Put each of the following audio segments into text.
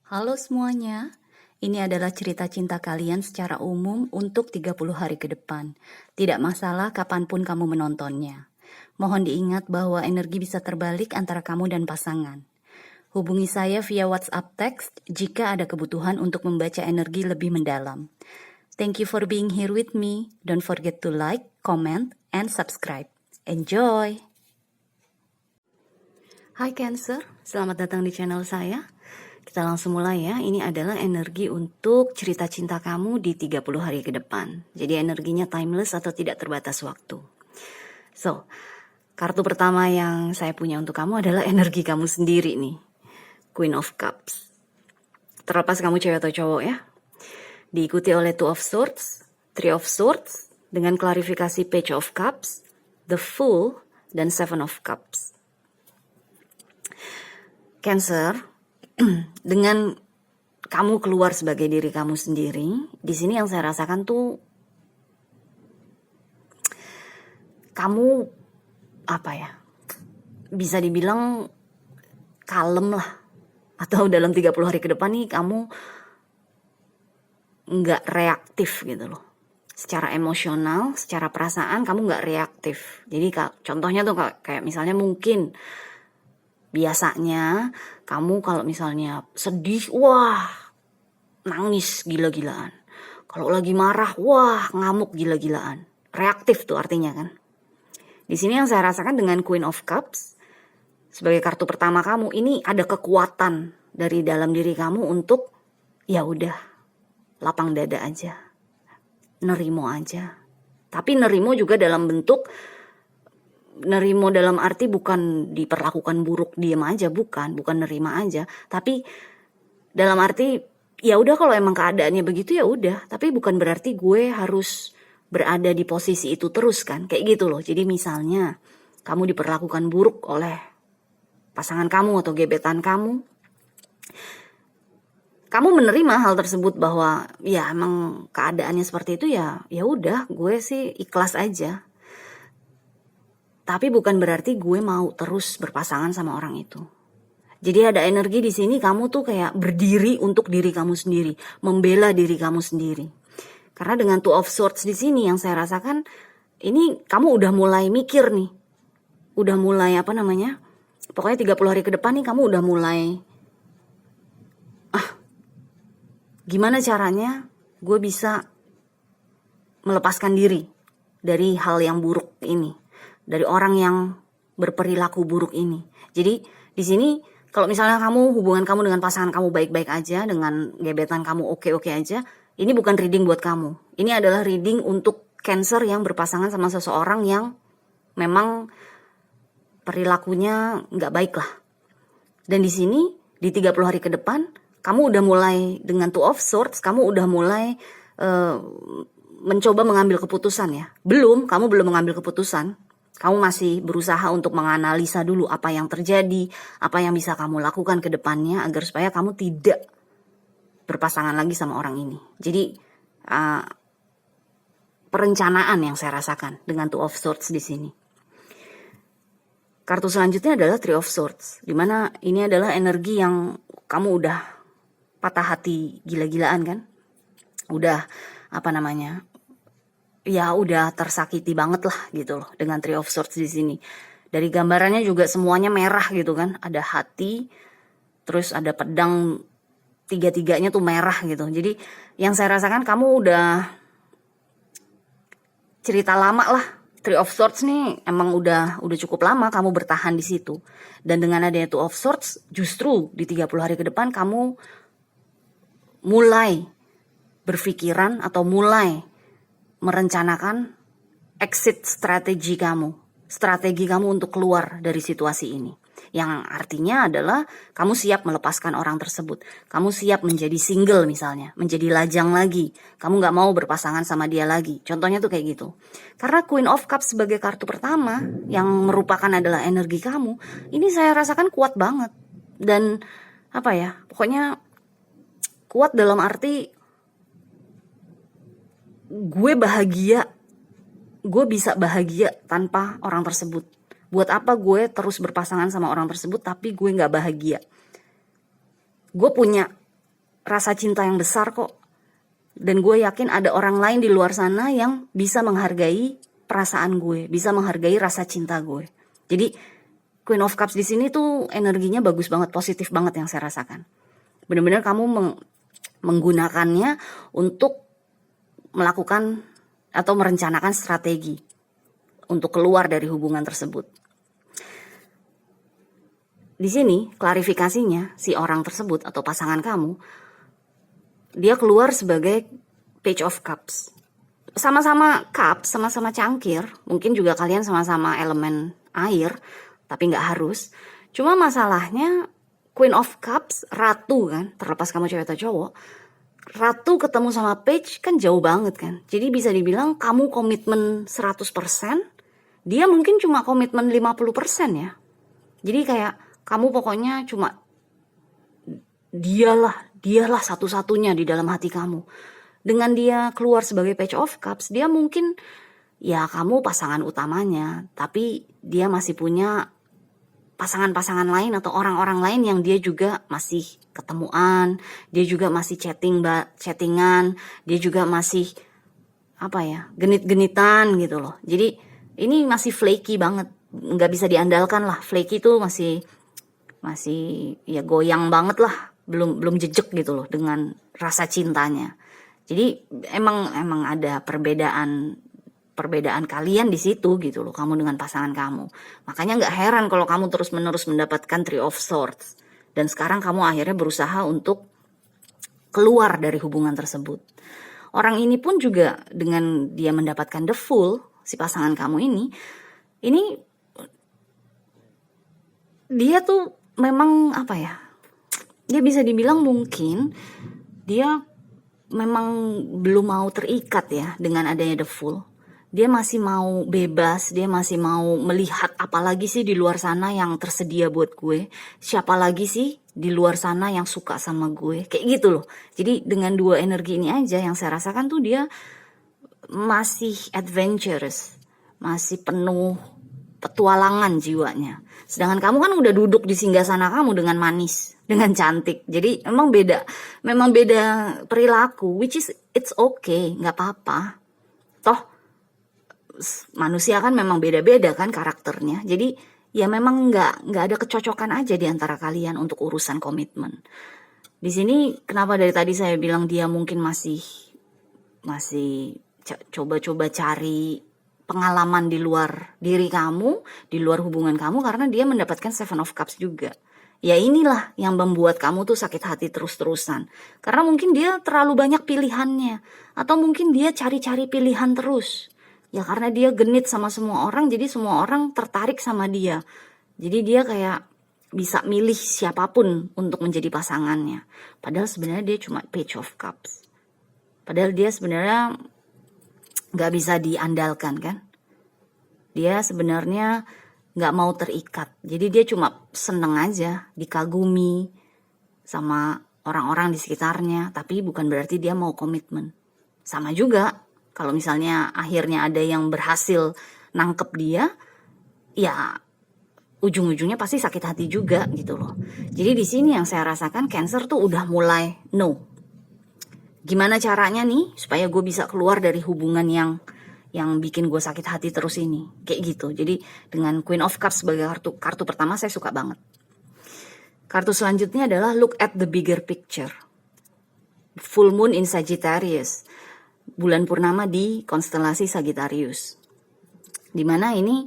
Halo semuanya, ini adalah cerita cinta kalian secara umum untuk 30 hari ke depan. Tidak masalah kapanpun kamu menontonnya. Mohon diingat bahwa energi bisa terbalik antara kamu dan pasangan. Hubungi saya via WhatsApp text jika ada kebutuhan untuk membaca energi lebih mendalam. Thank you for being here with me. Don't forget to like, comment, and subscribe. Enjoy! Hai Cancer, selamat datang di channel saya. Kita langsung mulai ya. Ini adalah energi untuk cerita cinta kamu di 30 hari ke depan. Jadi energinya timeless atau tidak terbatas waktu. So, kartu pertama yang saya punya untuk kamu adalah energi kamu sendiri nih. Queen of Cups. Terlepas kamu cewek atau cowok ya. Diikuti oleh Two of Swords, Three of Swords, dengan klarifikasi Page of Cups, The Fool, dan Seven of Cups. Cancer, dengan kamu keluar sebagai diri kamu sendiri, di sini yang saya rasakan tuh kamu apa ya? Bisa dibilang kalem lah. Atau dalam 30 hari ke depan nih kamu nggak reaktif gitu loh. Secara emosional, secara perasaan kamu nggak reaktif. Jadi contohnya tuh kayak misalnya mungkin biasanya kamu kalau misalnya sedih, wah nangis gila-gilaan. Kalau lagi marah, wah ngamuk gila-gilaan. Reaktif tuh artinya kan. Di sini yang saya rasakan dengan Queen of Cups sebagai kartu pertama kamu, ini ada kekuatan dari dalam diri kamu untuk ya udah lapang dada aja, nerimo aja. Tapi nerimo juga dalam bentuk nerimo dalam arti bukan diperlakukan buruk diem aja, bukan nerima aja, tapi dalam arti ya udah kalau emang keadaannya begitu ya udah, tapi bukan berarti gue harus berada di posisi itu terus kan, kayak gitu loh. Jadi misalnya kamu diperlakukan buruk oleh pasangan kamu atau gebetan kamu menerima hal tersebut bahwa ya emang keadaannya seperti itu, ya udah gue sih ikhlas aja. Tapi bukan berarti gue mau terus berpasangan sama orang itu. Jadi ada energi di sini kamu tuh kayak berdiri untuk diri kamu sendiri, membela diri kamu sendiri. Karena dengan Two of Swords di sini yang saya rasakan, ini kamu udah mulai mikir nih. Udah mulai pokoknya 30 hari ke depan nih kamu udah mulai gimana caranya gue bisa melepaskan diri dari hal yang buruk ini, dari orang yang berperilaku buruk ini. Jadi di sini kalau misalnya hubungan kamu dengan pasangan kamu baik-baik aja, dengan gebetan kamu oke-oke aja, ini bukan reading buat kamu. Ini adalah reading untuk Cancer yang berpasangan sama seseorang yang memang perilakunya nggak baik lah. Dan di sini di 30 hari ke depan kamu udah mulai dengan Two of Swords, kamu udah mulai mencoba mengambil keputusan ya. Kamu belum mengambil keputusan. Kamu masih berusaha untuk menganalisa dulu apa yang terjadi, apa yang bisa kamu lakukan ke depannya agar supaya kamu tidak berpasangan lagi sama orang ini. Jadi perencanaan yang saya rasakan dengan Two of Swords di sini. Kartu selanjutnya adalah Three of Swords, di mana ini adalah energi yang kamu udah patah hati gila-gilaan kan? Udah ya udah tersakiti banget lah gitu loh dengan Three of Swords di sini. Dari gambarannya juga semuanya merah gitu kan, ada hati, terus ada pedang, tiga-tiganya tuh merah gitu. Jadi yang saya rasakan kamu udah cerita lama lah. Three of Swords nih emang udah cukup lama kamu bertahan di situ. Dan dengan adanya Two of Swords, justru di 30 hari ke depan kamu mulai berpikiran atau mulai merencanakan exit strategi kamu untuk keluar dari situasi ini. Yang artinya adalah kamu siap melepaskan orang tersebut. Kamu siap menjadi single misalnya, menjadi lajang lagi. Kamu gak mau berpasangan sama dia lagi. Contohnya tuh kayak gitu. Karena Queen of Cups sebagai kartu pertama yang merupakan adalah energi kamu, ini saya rasakan kuat banget. Dan pokoknya kuat dalam arti gue bahagia, gue bisa bahagia tanpa orang tersebut. Buat apa gue terus berpasangan sama orang tersebut tapi gue gak bahagia? Gue punya rasa cinta yang besar kok. Dan gue yakin ada orang lain di luar sana yang bisa menghargai perasaan gue, bisa menghargai rasa cinta gue. Jadi Queen of Cups di sini tuh energinya bagus banget, positif banget yang saya rasakan. Benar-benar kamu menggunakannya untuk melakukan atau merencanakan strategi untuk keluar dari hubungan tersebut. Di sini klarifikasinya, si orang tersebut atau pasangan kamu, dia keluar sebagai Page of Cups. Sama-sama cup, sama-sama cangkir. Mungkin juga kalian sama-sama elemen air, tapi nggak harus. Cuma masalahnya Queen of Cups, ratu kan, terlepas kamu cewek atau cowok, ratu ketemu sama page kan jauh banget kan. Jadi bisa dibilang kamu komitmen 100%, dia mungkin cuma komitmen 50% ya. Jadi kayak kamu pokoknya cuma dialah satu-satunya di dalam hati kamu. Dengan dia keluar sebagai Page of Cups, dia mungkin ya kamu pasangan utamanya, tapi dia masih punya pasangan-pasangan lain atau orang-orang lain yang dia juga masih ketemuan, dia juga masih chattingan, dia juga masih genit-genitan gitu loh. Jadi ini masih flaky banget, nggak bisa diandalkan lah. Flaky itu masih ya goyang banget lah, belum jejak gitu loh dengan rasa cintanya. Jadi emang ada perbedaan kalian di situ gitu loh, kamu dengan pasangan kamu. Makanya nggak heran kalau kamu terus-menerus mendapatkan Three of Swords. Dan sekarang kamu akhirnya berusaha untuk keluar dari hubungan tersebut. Orang ini pun juga dengan dia mendapatkan the Fool, si pasangan kamu ini dia tuh memang dia bisa dibilang mungkin dia memang belum mau terikat ya dengan adanya the Fool. Dia masih mau bebas, dia masih mau melihat apalagi sih di luar sana yang tersedia buat gue. Siapa lagi sih di luar sana yang suka sama gue. Kayak gitu loh. Jadi dengan dua energi ini aja yang saya rasakan tuh dia masih adventurous. Masih penuh petualangan jiwanya. Sedangkan kamu kan udah duduk di singgasana kamu dengan manis, dengan cantik. Jadi memang beda perilaku, which is it's okay, nggak apa-apa. Toh manusia kan memang beda-beda kan karakternya. Jadi ya memang nggak ada kecocokan aja di antara kalian untuk urusan komitmen. Di sini kenapa dari tadi saya bilang dia mungkin masih coba-coba cari pengalaman di luar diri kamu, di luar hubungan kamu, karena dia mendapatkan Seven of Cups juga. Ya inilah yang membuat kamu tuh sakit hati terus-terusan. Karena mungkin dia terlalu banyak pilihannya. Atau mungkin dia cari-cari pilihan terus. Ya karena dia genit sama semua orang, jadi semua orang tertarik sama dia. Jadi dia kayak bisa milih siapapun untuk menjadi pasangannya. Padahal sebenarnya dia cuma Page of Cups. Padahal dia sebenarnya gak bisa diandalkan kan. Dia sebenarnya gak mau terikat. Jadi dia cuma seneng aja, dikagumi sama orang-orang di sekitarnya. Tapi bukan berarti dia mau komitmen. Sama juga kalau misalnya akhirnya ada yang berhasil nangkep dia, ya ujung-ujungnya pasti sakit hati juga gitu loh. Jadi di sini yang saya rasakan Cancer tuh udah mulai no. Gimana caranya nih supaya gue bisa keluar dari hubungan yang bikin gue sakit hati terus ini. Kayak gitu. Jadi dengan Queen of Cups sebagai kartu pertama saya suka banget. Kartu selanjutnya adalah look at the bigger picture. Full moon in Sagittarius. Bulan purnama di konstelasi Sagittarius. Dimana ini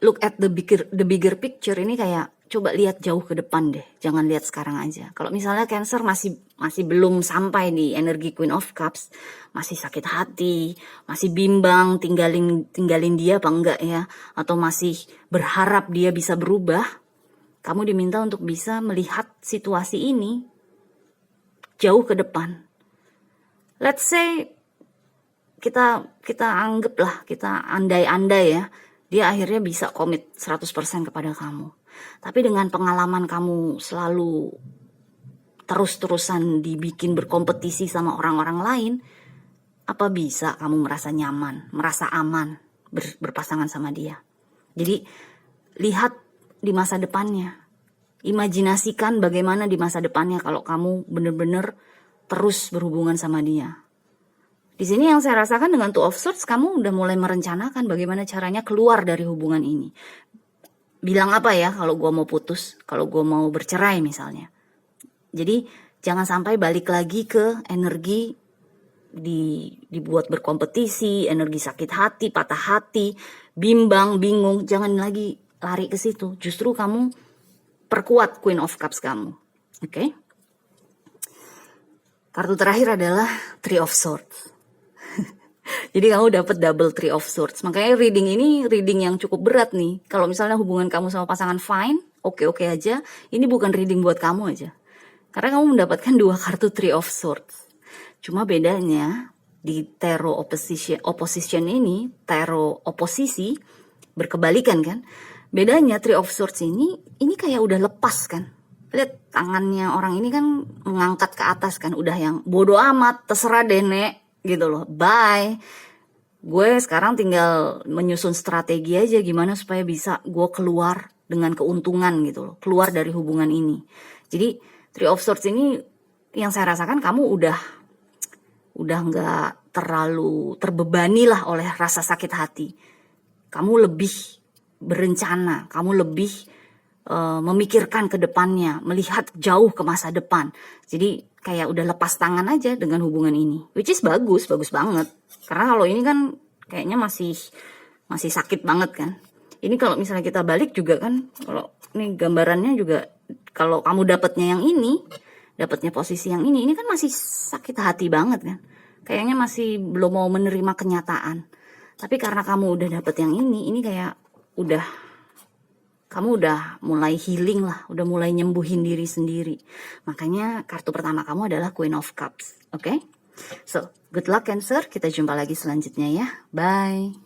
look at the bigger picture ini kayak coba lihat jauh ke depan deh, jangan lihat sekarang aja. Kalau misalnya Cancer masih belum sampai di energi Queen of Cups, masih sakit hati, masih bimbang tinggalin dia apa enggak ya, atau masih berharap dia bisa berubah, kamu diminta untuk bisa melihat situasi ini jauh ke depan. Let's say kita anggaplah, kita andai-andai ya, dia akhirnya bisa komit 100% kepada kamu. Tapi dengan pengalaman kamu selalu terus-terusan dibikin berkompetisi sama orang-orang lain, apa bisa kamu merasa nyaman, merasa aman berpasangan sama dia? Jadi lihat di masa depannya. Imajinasikan bagaimana di masa depannya kalau kamu bener-bener terus berhubungan sama dia. Di sini yang saya rasakan dengan Two of Swords, kamu udah mulai merencanakan bagaimana caranya keluar dari hubungan ini. Bilang apa ya kalau gue mau putus, kalau gue mau bercerai misalnya. Jadi jangan sampai balik lagi ke energi dibuat berkompetisi, energi sakit hati, patah hati, bimbang, bingung. Jangan lagi lari ke situ. Justru kamu perkuat Queen of Cups kamu. Oke? Kartu terakhir adalah Three of Swords. Jadi kamu dapat double Three of Swords. Makanya reading ini reading yang cukup berat nih. Kalau misalnya hubungan kamu sama pasangan fine, oke-oke aja. Ini bukan reading buat kamu aja. Karena kamu mendapatkan 2 kartu Three of Swords. Cuma bedanya di tarot opposition ini, tarot oposisi, berkebalikan kan. Bedanya Three of Swords ini kayak udah lepas kan. Lihat tangannya orang ini kan mengangkat ke atas kan. Udah yang bodo amat, terserah deh nek. Gitu loh, bye. Gue sekarang tinggal menyusun strategi aja gimana supaya bisa gue keluar dengan keuntungan gitu loh. Keluar dari hubungan ini. Jadi Three of Swords ini yang saya rasakan kamu udah nggak terlalu terbebani lah oleh rasa sakit hati. Kamu lebih berencana, kamu lebih memikirkan ke depannya, melihat jauh ke masa depan. Jadi kayak udah lepas tangan aja dengan hubungan ini, which is bagus banget. Karena kalau ini kan kayaknya masih sakit banget kan. Ini kalau misalnya kita balik juga kan, kalau ini gambarannya juga, kalau kamu dapatnya yang ini, dapatnya posisi yang ini kan masih sakit hati banget kan. Kayaknya masih belum mau menerima kenyataan. Tapi karena kamu udah dapet yang ini kayak kamu udah mulai healing lah, udah mulai nyembuhin diri sendiri. Makanya kartu pertama kamu adalah Queen of Cups, oke? So, good luck Cancer, kita jumpa lagi selanjutnya ya. Bye.